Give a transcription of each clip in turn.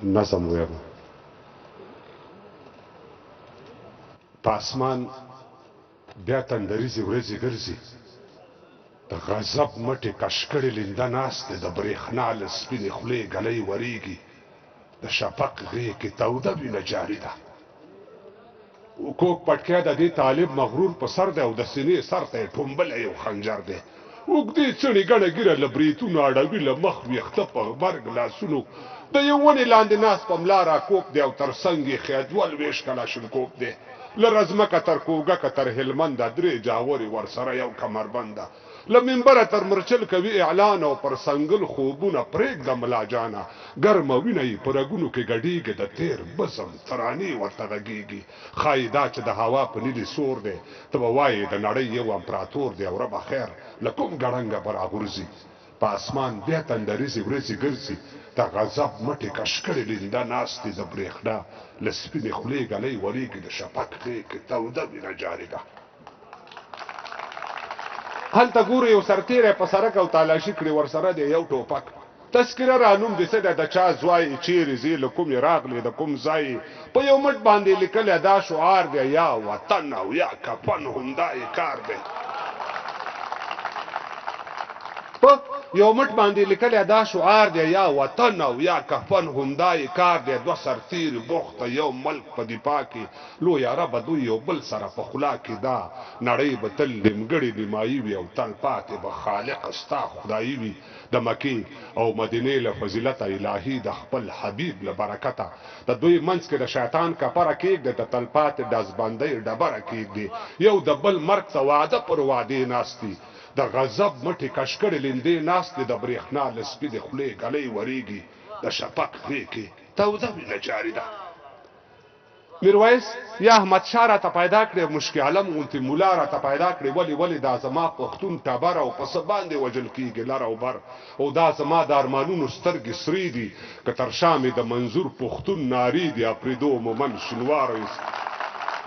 نظم ویم په اسمان بیا تندریزې ورځې ګرځي د غضب مټې کشکړې لنده ناست دی د برېښنا له سپینې خولې ګلۍ وریږي د شفق غېږ کې توده وینه جاري ده کوک پټکی د دې طالب مغرور په سر دی او د سینې سر ته یې ټومبلی یو خنجر دی اوږدې څڼې ګڼه ګیره له بریتونو اړوي له مخ ویښته په غبرګ لاسونو د یو ونې لاندې ناست په ملا راکوب دی او تر څنګ یې خیدول ویش کلاشینکوف دی له رزمکه تر کوګکه تر هلمنده درې جاورې ورسره یو کمربنده له منبره تر مرچل کوي اعلان او پر سنگل خوبونه پرېږده ملا جانه ګرمه وینه یې په رګونو کې ګډېږي د تېر بزم ترانې ورته غږېږي ښایي دا چې د هوا په نیلي سور دی ته به وایې د نړۍ یو امپراتور دی او ربه خیر له کوم ګړنګه به راغورځي په اسمان بیا تندریزې ورځې ګرځي د غضب مټې کشکړې لنده ناست دي د برېښنا له سپینې خولې ګلۍ وریږي د شفق غېږ کې توده وینه جاري ده هلته ګورو یو سرتیری په سړک او تالاشي کړي ورسره دی یو ټوپک تذکره رانوم د څه دی د چا ځوای چیرې ځې له کومې راغلې د کوم ځای په یو مټ باندې لیکلی دا شعار دی یا وطن او یا کفن همدا یې کار دی په یو مټ باندې لیکلی دا شعار دی یا وطن او یا کفن همدا یې کار دی دوه سرتیري بوخته یو ملک په دفاع کې لویه ربه دوی یو بل سره په خولا کې دا نړۍ به تل نیمګړې نیمایي وي او تل پاتې به خالق ستا خدایي وي د مکې او مدینې له فضیلته الهي د خپل حبیب له برکته د دوی منځ کې د شیطان کپره کېږدي د تل پاتې ډزبندۍ ډبره کېږدي یو د بل مرګ ته وعده پر وعدې ناست دي د غضب مټې کشکړې لندې ناست دي د برېښنا له سپینې خولې ګلۍ وریږي د شفق غېږ کې توده وینه جاري ده میرویس یا احمد شاه راته پیدا کړې مشکي عالم غوندې ملا راته پیدا کړې ولې دا زما پښتون ټبر او په څه باندې وژل کېږي لر او بر او دا زما د ارمانونو سترګې سرې دي که تر شا مې د منظور پښتون نارې دي اپرېدو مومن شینواری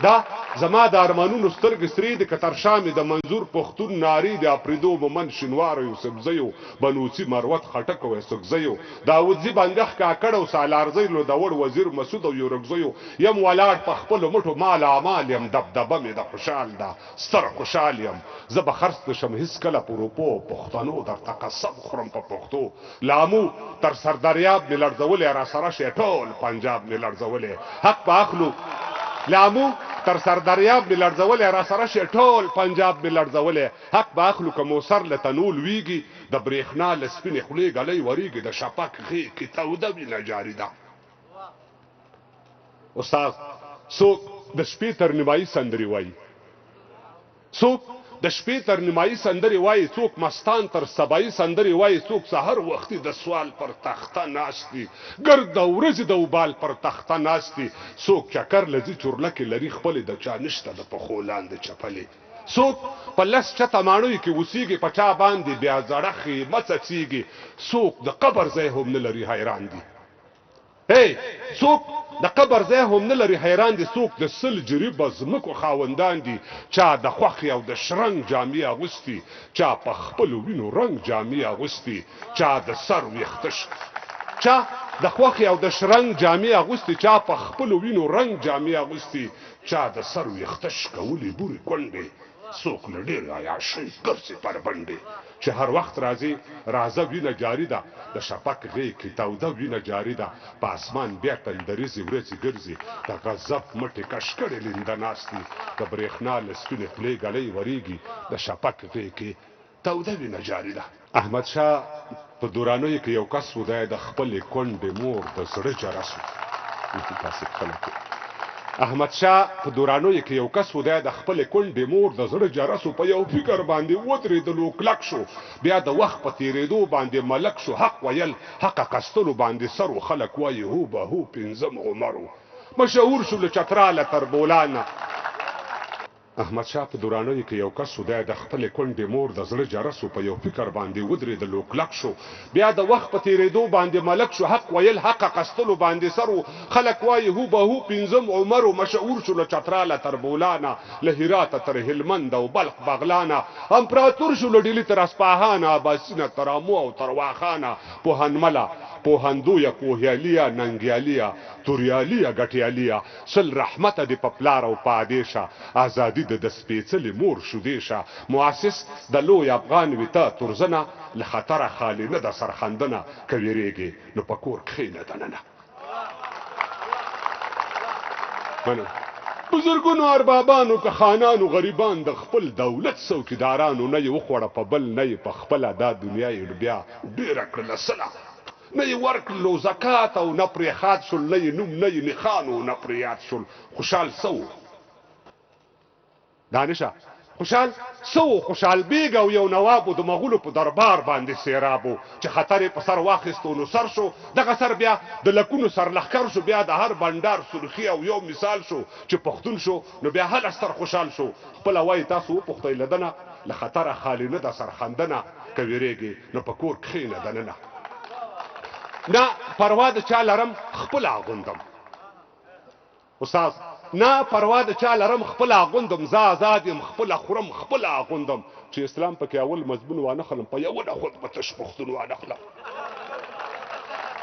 دا زما د ارمانونو سترګې سرې دي که تر شا مې د منظور پښتون نارې دي اپرېدو مومن شینوار یوسفزیو بنوڅي مروت خټک او یسکزیو داودزي بنګخ کاکړ او سالارزی لو دور وزیر مسعود او یورګزیو یم ولاړ په خپلو مټو مال اعمال یم دبدبه مې د خوشحال ده ستر خوشحال یم زه به خرڅ نشم هېڅکله په روپو پښتنو درته قسم خورم په پښتو لامو تر سردریاب مې لړزولی راسره شي ټول پنجاب مې لړزولی حق په اخلو لامو تر سردریاب مې لړزولی راسره شي ټول پنجاب مې لړزولی حق به اخلو که موسر له تنول ویږي د برېښنا له سپینې خولې ګلۍ وریږي د شفق غېږ کې توده وینه جاري ده استاد څوک د شپې تر نیمایي سندرې وایي څوک د شپې تر نیمایي سندرې وایي څوک مستان تر سبایي سندرې وایي څوک سحر وختي د سوال پر تخته ناست دي ګرد د ورځې د اوبال پر تخته ناست دي څوک چکر لځي چورلکې لري خپلې د چا نشته د پښو لاندې چپلې څوک په لس چته ماڼیو کې اوسېږي په چا باندې بیا زړښې مڅڅېږي څوک د قبر ځای هم نه لري حیران دي څوک د قبر ځای هم نه لري حیران دي څوک د سل جریبه ځمکو خاوندان دي چا د خوښې او د شرنګ جامې اغوستي چا په خپلو وینو رنګ جامې اغوستي چا د سر ویښته چا د خوښې او د شرنګ جامې اغوستي چا په خپلو وینو رنګ جامې اغوستي چا د سر ویښته شکولې بورې کونډې څوک له ډېر عیاشۍ ګرځي پر بنډې چې هر وخت راځي رازه وینه جاري ده د شفق غېږ کې توده وینه جاري ده په اسمان بیا تندریزې ورځې ګرځي د غضب مټې کشکړې لنده ناست دي د برېښنا له سپینې خولې ګلۍ وریږي د شفق غېږ کې توده وینه جاري ده احمد شاه په دورانیو کې یو کس و دی د خپلې کونډې مور د زړه جرس احمد شاه په دورانیو کې یو کس و دی د خپلې کونډې مور د زړه جرس په یو فکر باندې ودرېدلو کلک شو بیا د وخت په تېرېدو باندې ملک شو حق ویل حق قستلو باندې سر و خلک وایي هو به هو پنځم عمر مشهور شو له چتراله تر بولانه احمدشاه په دورانیو کې یو کس و دی د خپلې کونډې مور د زړه جرس په یو فکر باندې ودرېدلو کلک شو بیا د وخت په تېرېدو باندې ملک شو حق ویل حق قستلو باندې سر و خلک وایي هو به هو پنځم عمر و مشهور شو له چتراله تر بولانه له هراته تر هلمند او بلخ بغلانه امپراتور شو له ډیلي تر اصفهانه عباسینه تر امو او تر واخانه پوهنمله پوهندویه پوهیالیا ننګیالیا توریالیا ګټیالیا سل رحمت دی په پلار او پادیشه ازادي د سپېڅلې مور شودیشه مؤسس د لوی افغان ویته ترزنه له خطره خالی نه د سرخندنه که ویرېږي نو په کور کښېنه دننه بزرګونو اربابانو که خانانو غریبان د خپل دولت څوکیدارانو نه یې وخوړه په بل نه یې په خپله دا دنیا یې بیا ډېره کړله سله نه یې ورکړلو زکات او نه پرې خاد شول نه یې نوم نه یې نښانو نه پرې یاد شول خوشحال څه دانشه خوشحال څه خوشحال بیګ او یو نواب د مغولو په دربار باندې سیراب و چې خطر یې په سر واخیستو نو سر شو دغه سر بیا د لکونو سرلښکر شو بیا د هر بنډار سرخي او یو مثال شو چې پښتون شو نو بیا هر استر خوشحال شو خپله وایي تاسو وپوښتئ له دنه له خطره خالي نه د سرخندنه که ویرېږي نو په کور کښېنه دننه نه پروا د چا لرم خپل اغوندم استاد نه پروا د چا لرم خپل اغوندم زه آزاد یم خپل خورم خپل اغوندم چې اسلام پکې اول مضمون وانخلم په یوه نه خود به تش پښتون وانخلم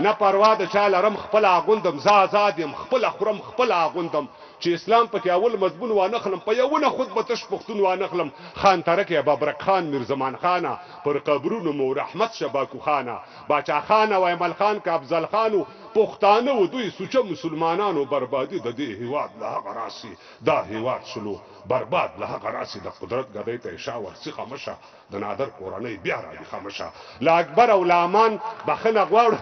نه پروا د چا لرم خپل اغوندم زه آزاد یم خپل خورم خپل اغوندم چې اسلام پکې اول مضمون وانخلم په یوه نه خود به تش پښتون وانخلم خان ترک یا بابرک خان میرزمان خانه پر قبرونو مو رحمت شباکو خانه باچا خان او ایمل خان که افضل خانو پښتانه و دوی سوچه مسلمانانو بربادي د دې هیواد له هغه راسي دا هیواد شلو برباد له هغه راسي د قدرت ګدۍ ته شا ورسي خامشه د نادر کورنۍ بیا راځي خامشه له اکبر او لامان بخنه غواړو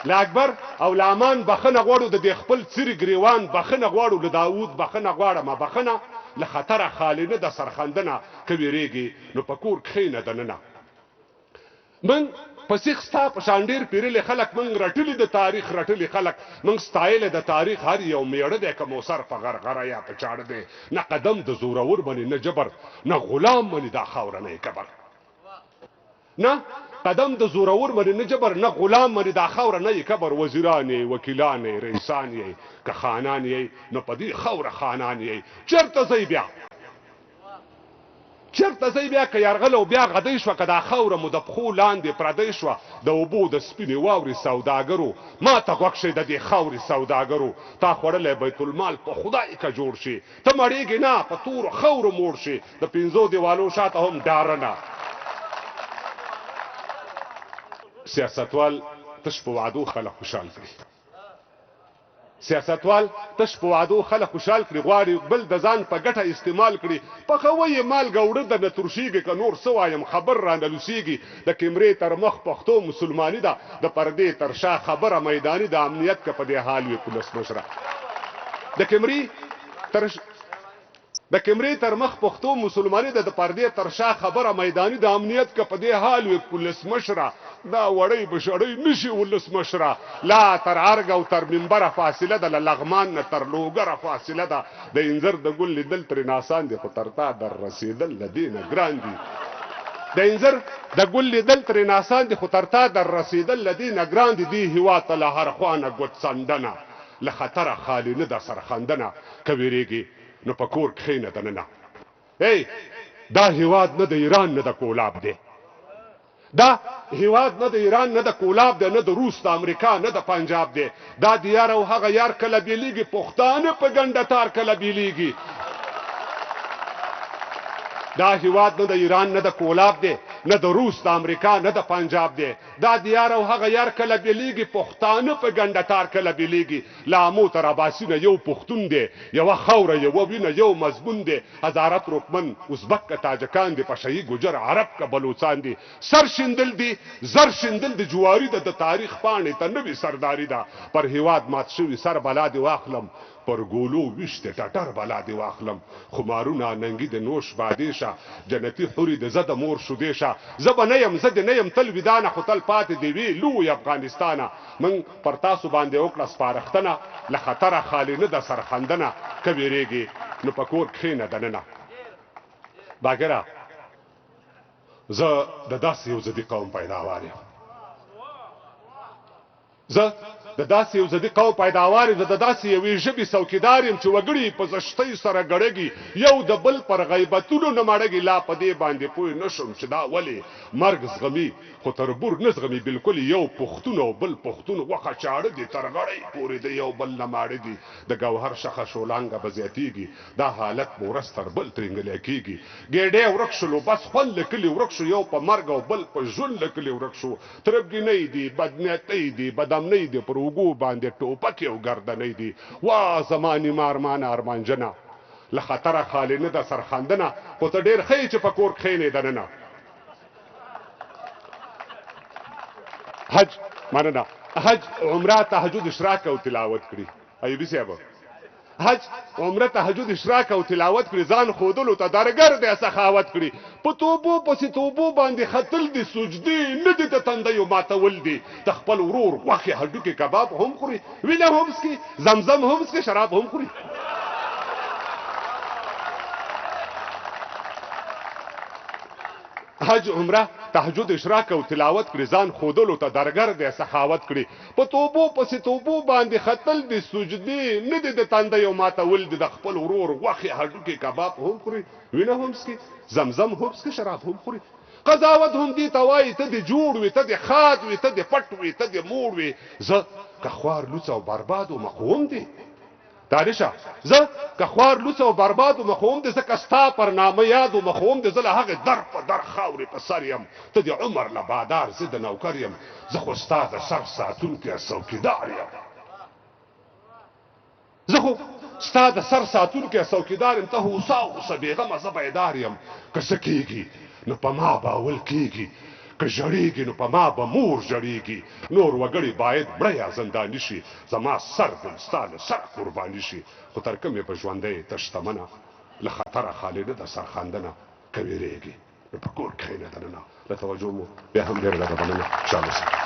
له اکبر او لامان بخنه غواړو د دې خپل څیرې ګریوان بخنه غواړو له داود بخنه غواړمه بخنه له خطره خالي نه د سرخندنه که ویرېږي نو په کور کښېنه دننه من په سیخ ستا په شان ډېر پیرلي خلک موږ رټلي د تاریخ رټلي خلک موږ ستایلی د تاریخ هر یو میړه دی که موسر په غرغره یا په چاړه دی نه قدم د زورور مني نه جبر نه غلام مني دا خاورنی کبر نه قدم د زورور مني نه جبر نه غلام مني دا خاورنی کبر وزیران یې وکیلان یې رئیسان یې که خانان یې نو په دې خاوره خانان یې چېرته ځئ بیا چېرته ځئ بیا که یرغل او بیا غدۍ شوه که دا خاوره مو د پښو لاندې پردۍ شوه د اوبو د سپینې واورې سوداګرو ما ته غوږ شئ د دې خاورې سوداګرو تا خوړلی بیت المال په خدای که جوړ شي ته مړېږې نه په تورو خاورو موړ شي د پنځو دیوالو شاته هم ډاره نه سیاستوال تش په وعدو خلک خوشحال کړي سیاستوال تش په وعدو خلک خوشحال کړي غواړي بل د ځان په ګټه استعمال کړي پخوی یې مالګه وړه درنه ترشیږي که نور څه وایم خبر رانه لوسیږي د کمرې تر مخ پښتو مسلماني ده د پردې تر شا خبره میداني د امنیت که په دې حال وي پولس مشره د کمرې تر مخ پښتو مسلماني ده د پردې تر شا خبره میداني د امنیت که په دې حال وي پولس مشره دا وړی بشړی نشي ولس مشره لا تر ارګ او تر منبره فاصله ده له لغمان نه تر لوګره فاصله ده د انځر د ګل لیدل ترې ناسان دي خو تر تا در رسېدل له دې نه ګران دي د انځر د ګل لیدل ترې ناسان دي خو تر تا در رسېدل له دې نه ګران دي دې هېواد ته له هر خوا نه ګوت څنډنه له خطره خالي نه ده سرخندنه که ویرېږي نو په کور کښېنه دننه ای دا هېواد نه د ایران نه د کولاب دی دا هیواد نه د ایران نه د کولاب دی نه د روس د امریکا نه د پنجاب دی دا د یار او هغه یار کله بیلیږي پښتانه په ګنډه تار کله بیلیږي دا هیواد نه د ایران نه د کولاب دی نه د روس د امریکا نه د پنجاب دی دا د یار او هغه یار کله بیلیږي پښتانه په ګنډه تار کله بیلیږي له امو تر اباسینه یو پښتون دی یوه خاوره یوه وینه یو مضمون دی هزاره ترکمن ازبک که تاجکان دی پشهی ګجر عرب که بلوچان دی سر شیندل دی زر شیندل د جواري ده د تاریخ پاڼې ته نوې سرداري ده پر هیواد مات شوي سر بلا دې واخلم پر ګولو وشته ټټر بلا دی واخلم خمارونه ننګي د نوش بادیشه جنتی حوري د زده مور شو دیشه زب نه يم زد نه يم تل ودانه خو تل پات دی وی لوی افغانستانه من پر تاسو باندې وکړه سپارښتنه له خطر خالی نه د سرخندنه کبیریږي نو پکور کښینه دننه باګرا زه د داسې یو ضدي قوم پیداوار یم زه د داسې یو ضدي قوم پیداوار یم زه د داسې یوې ژبې څوکیدار یم چې وګړي په زشتۍ سره ګړږي یو د بل پر غیبتونو نه مړږي لا په دې باندې پوه نه شم چې دا ولې مرګ زغمي خو تربور نه زغمي بالکل یو پښتون او بل پښتون وخه چاړه دي تر غړۍ پورې د یو بل نه ماړه دي د ګوهر شخه شولانګه به زیاتېږي دا حالت به ورځ تر بل ترنګلی کېږي ګېډې ورک شلو بس خوند له کلي ورک شو یو په مرګ او بل په ژوند له کلي ورک شو تربګنۍ دي بدنیتۍ دي بدامنۍ دي پر اوږو باندې ټوپک او ګردنۍ دي وا زما نیمه ارمانه ارمانجنه له خطره خالي نه د سرخندنه خو ته ډېر ښه یې چې په کور کښېنې دننه حج مننه حج عمره تهجد اشراق او تلاوت کړي ایوبي صاحب حج عمره تهجد اشراق او تلاوت کړي ځان خودلو ته درګر د سخاوت کړي په توبو پسې توبو باندې خطل دي سجدي نه دي د تندیو ماتول دي د خپل ورور غوښې هډوکې کباب هم خوري وینه هم څکي زمزم هم څکي شراب هم خوري حج عمره تهجد اشراق او تلاوت کړي ځان خودلو ته درګر د سخاوت کړي په توبو پسې توبو باندې خطل دي سجدي نه دي د تندیو ماتول دي د خپل ورور غوښې هډوکې کباب هم خوري وینه هم څکي زمزم هم څکي شراب هم خوري قضاوت هم دي ته وایي ته دې جوړ وي ته دې خاد وي ته دې پټ وي ته دې موړ وي زه که خوار لوڅ او برباد و مخوم دي دانشه زه که خوار لوڅ او برباد و مخوم دي ځکه ستا پر نامه یاد و مخوم دي زه له هغې در په در خاورې په سر یم ته د عمر له بادار زه د نوکر یم زه خو ستا د سر ساتونکی څوکیدار یم زه خو ستا د سر ساتونکی څوکیدار یم ته هوسا هوسه بېغمه زه بیدار یم که څه کېږي نو په ما باول کېږي که ژړېږي نو په ما به مور ژړېږي نور وګړي باید مړه یا زنداني شي زما سر دل ستا له سره قرباني شي خو تر کومې به ژوندی ته شتمنه له خطره خالي نه د سرخندنه که وېرېږي نو په کور کښېنه دننه له توجه مو بیا هم ډېره لږه مننه انشاءالله